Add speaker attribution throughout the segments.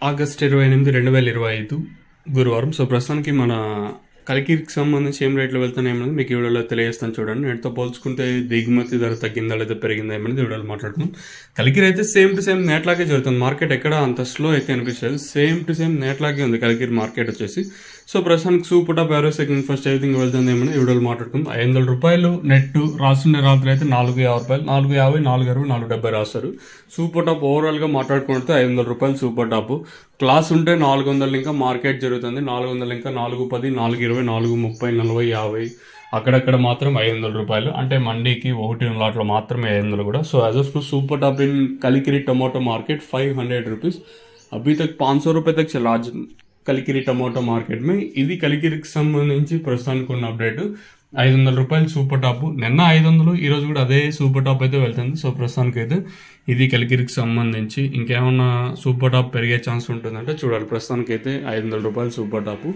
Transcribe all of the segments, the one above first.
Speaker 1: August 28, 2025 గురువారం. So ప్రస్తుతానికి మన కలికిరికి సంబంధించి ఏం రేట్లు వెళ్తున్నాయేమన్నది మీకు ఈ వీడియోలో తెలియజేస్తాను చూడండి. నేటితో పోల్చుకుంటే దిగుమతి ధర తగ్గిందా లేదా పెరిగిందా ఏమనేది వీడియోలో మాట్లాడుతున్నాం. కలికిరి అయితే సేమ్ టు సేమ్ నేట్లాగే జరుగుతుంది. మార్కెట్ ఎక్కడ అంత స్లో అయితే అనిపించలేదు. సేమ్ టు సేమ్ నేట్లాగే ఉంది కలికిరి మార్కెట్ వచ్చేసి. సో ప్రస్తుతానికి సూపర్ టాప్ ఎవరో సెకండ్ ఫస్ట్ ఎవ్రీథింగ్ వెళ్తుంది ఏమని వీడియోలో మాట్లాడుకుందాం. 500 రూపాయలు నెట్ రాసిన రాత్రి అయితే 450 రూపాయలు, 450, 460, 470 రాస్తారు. సూపర్ టాప్ ఓవరాల్గా మాట్లాడుకుంటే 500 రూపాయలు సూపర్ టాప్. క్లాస్ ఉంటే 400 ఇంకా మార్కెట్ జరుగుతుంది. 400 ఇంకా 410, 420, 430, 40, 50 అక్కడక్కడ మాత్రం 500 రూపాయలు. అంటే మండీకి 1 లాట్లో మాత్రమే 500 కూడా. So as of super top in Kalikiri tomato market 500 rupees अभी तक 500 रुपये तक चला आज కలికిరి టమాటో మార్కెట్ में. ఇది కలికిరికి సంబంధించి ప్రస్తుతానికి ఉన్న అప్డేట్. 500 రూపాయలు సూపర్ టాప్. నిన్న 500, ఈరోజు కూడా అదే సూపర్ టాప్ అయితే వెళ్తుంది. సో ప్రస్తుతానికి అయితే ఇది కలికిరికి సంబంధించి ఇంకేమన్నా సూపర్ టాప్ పెరిగే ఛాన్స్ ఉంటుందంటే చూడాలి. ప్రస్తుతానికి అయితే 500 రూపాయలు సూపర్ టాప్.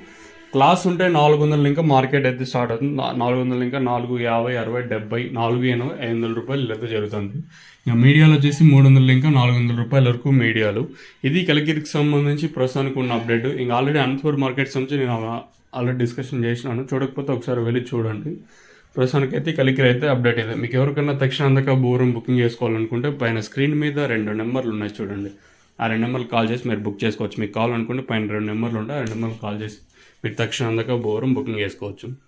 Speaker 1: క్లాస్ ఉంటే 400 ఇంకా మార్కెట్ అయితే స్టార్ట్ అవుతుంది. 400 ఇంకా 450, 60, 70, 480, 500 రూపాయలు అయితే జరుగుతుంది. ఇంకా మీడియాలో వచ్చేసి 300 ఇంకా 400 రూపాయల వరకు మీడియాలు. ఇది కలికిరికి సంబంధించి ప్రస్తుతానికి ఉన్న అప్డేట్. ఇంకా ఆల్రెడీ అనంతపురం మార్కెట్ సంబంధించి నేను ఆల్రెడీ డిస్కషన్ చేసినాను. చూడకపోతే ఒకసారి వెళ్ళి చూడండి. ప్రస్తుతానికి అయితే కలికిరి అయితే అప్డేట్ అయితే మీకు ఎవరికైనా తక్షణ అందక బోరం బుకింగ్ చేసుకోవాలనుకుంటే పైన స్క్రీన్ మీద 2 నెంబర్లు ఉన్నాయి చూడండి. ఆ 2 నెంబర్లు కాల్ చేసి మీరు బుక్ చేసుకోవచ్చు. మీకు కావాలనుకుంటే పైన 2 నెంబర్లు ఉంటాయి. ఆ 2 నెంబర్లు కాల్ చేసి మీరు తక్షణ అందక బోరం బుకింగ్ చేసుకోవచ్చు.